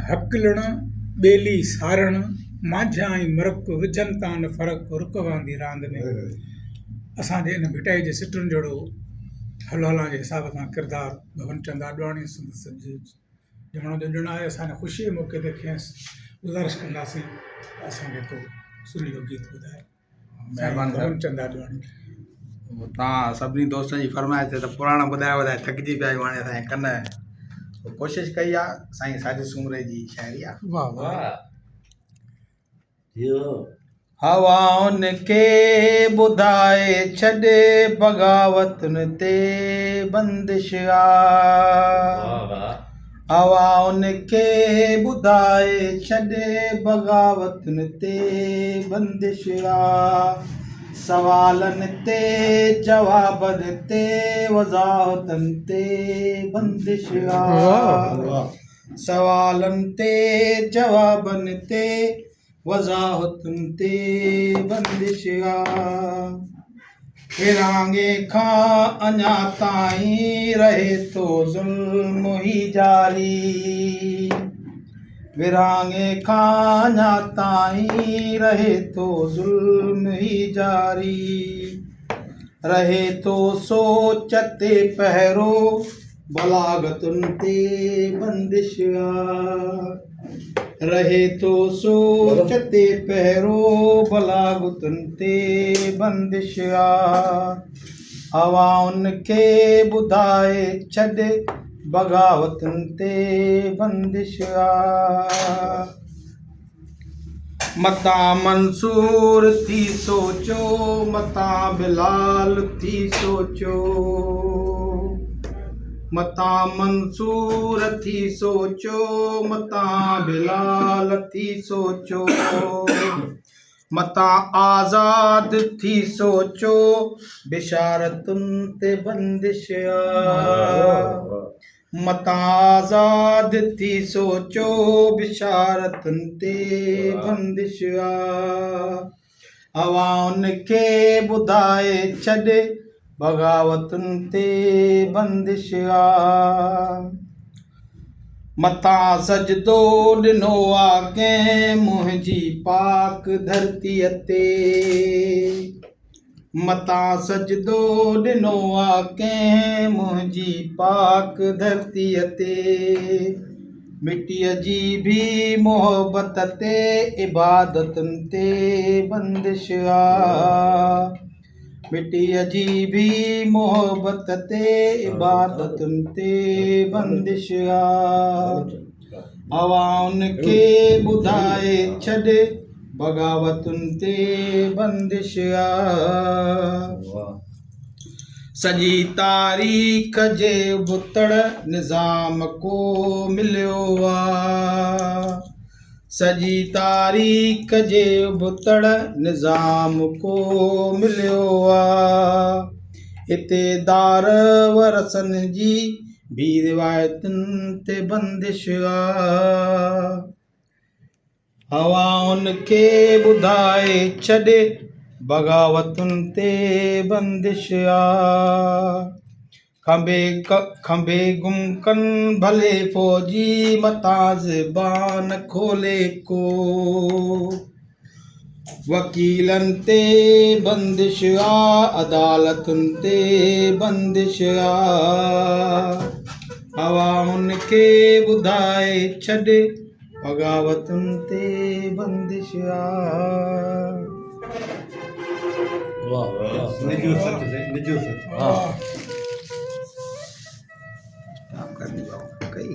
हकलण ॿेली सारण माझा ऐं मरक विझनि था न फ़र्क़ु रुक वांदी रांदि में असांजे इन भिटाई जे सिटुनि जहिड़ो हल हलां जे हिसाब सां किरदारु भवनचंद आडवाणी ॼणो जो ॼण आहे। असां ख़ुशीअ जे मौक़े ते खेसि गुज़ारिश कंदासीं असांखे को सुरीलो गीत ॿुधाए। महिरबानी भवनचंद आडवाणी। तव्हां सभिनी दोस्तनि जी फरमाइश ते त पुराणा ॿुधाए थकिजी पिया आहियूं। हाणे असांजे कन कोशिशि कई आहे साईं साजिद सूमरे जी शाइरी आहे। वाह वाह। हवाउनि खे ॿुधाए छॾे बग़ावतुनि ते बंदिश आहे। हवाउनि खे ॿुधाए छॾे बग़ावतुनि ते बंदिश आहे। सवालनि ते जवाबनि ते वज़ाहतनि ते बंदिश आहे। सवालनि ते जवाबनि ते वज़ाहतुनि ते बंदिश आहे। विरहाङे खां अञा ताईं रहे थो ज़ुल्म ही जारी। विरहाङे खां अञा ताईं रहे थो ज़ुल्म ही जारी। रहे थो सोच ते पहिरो बलागतुनि ते बंदिश आहे। रहे थो सोच ते पहिरो बलागतुनि ते बंदिश आहे। हवाउनि खे ॿुधाए छॾे बग़ावतुनि ते बंदिश आहे। मता मंसूर थी सोचो मता बिलाल थी सोचो। मता मंसूर थी सोचो मता बिलाल थी सोचो। मता आज़ाद थी सोचो बिशारतुनि ते बंदिश आहे। मता आज़ाद थी सोचो बिशारतुनि ते बंदिश आहे। हवाउनि खे ॿुधाए छॾे बग़ावतुनि ते बंदिश आहे। मता सजदो ॾिनो आहे कंहिं मुंहिंजी पाक धरतीअ ते। मता सजदो ॾिनो आहे कंहिं मुंहिंजी पाक धरतीअ ते। मिटीअ जी बि मोहबत ते इबादतुनि ते बंदिश आहे। मिटीअ जी बि मोहबत ते इबादतुनि ते बंदिश आहे। हवाउनि खे ॿुधाए छॾे बग़ावतुनि ते बंदिश आहे। सॼी तारीख़ जे बुतड़ निज़ाम को मिलियो आहे। सॼी तारीख़ जे बुतड़ निज़ाम को मिलियो आहे। हिते दार वरसनि जी बि रिवायतुनि ते बंदिश आहे। हवाउनि खे ॿुधाए छॾे बग़ावतुनि ते बंदिश आहे। खंबे गुम कनि भले फ़ौजी मता ज़बान खोले को। वकीलनि ते बंदिश आहे अदालतुनि ते बंदिश आहे। हवाउनि खे ॿुधाए छॾे बग़ावतुनि ते बंदिश आहे। वाह वाह। निजो सच। हाँ काम करनी बाबू कई।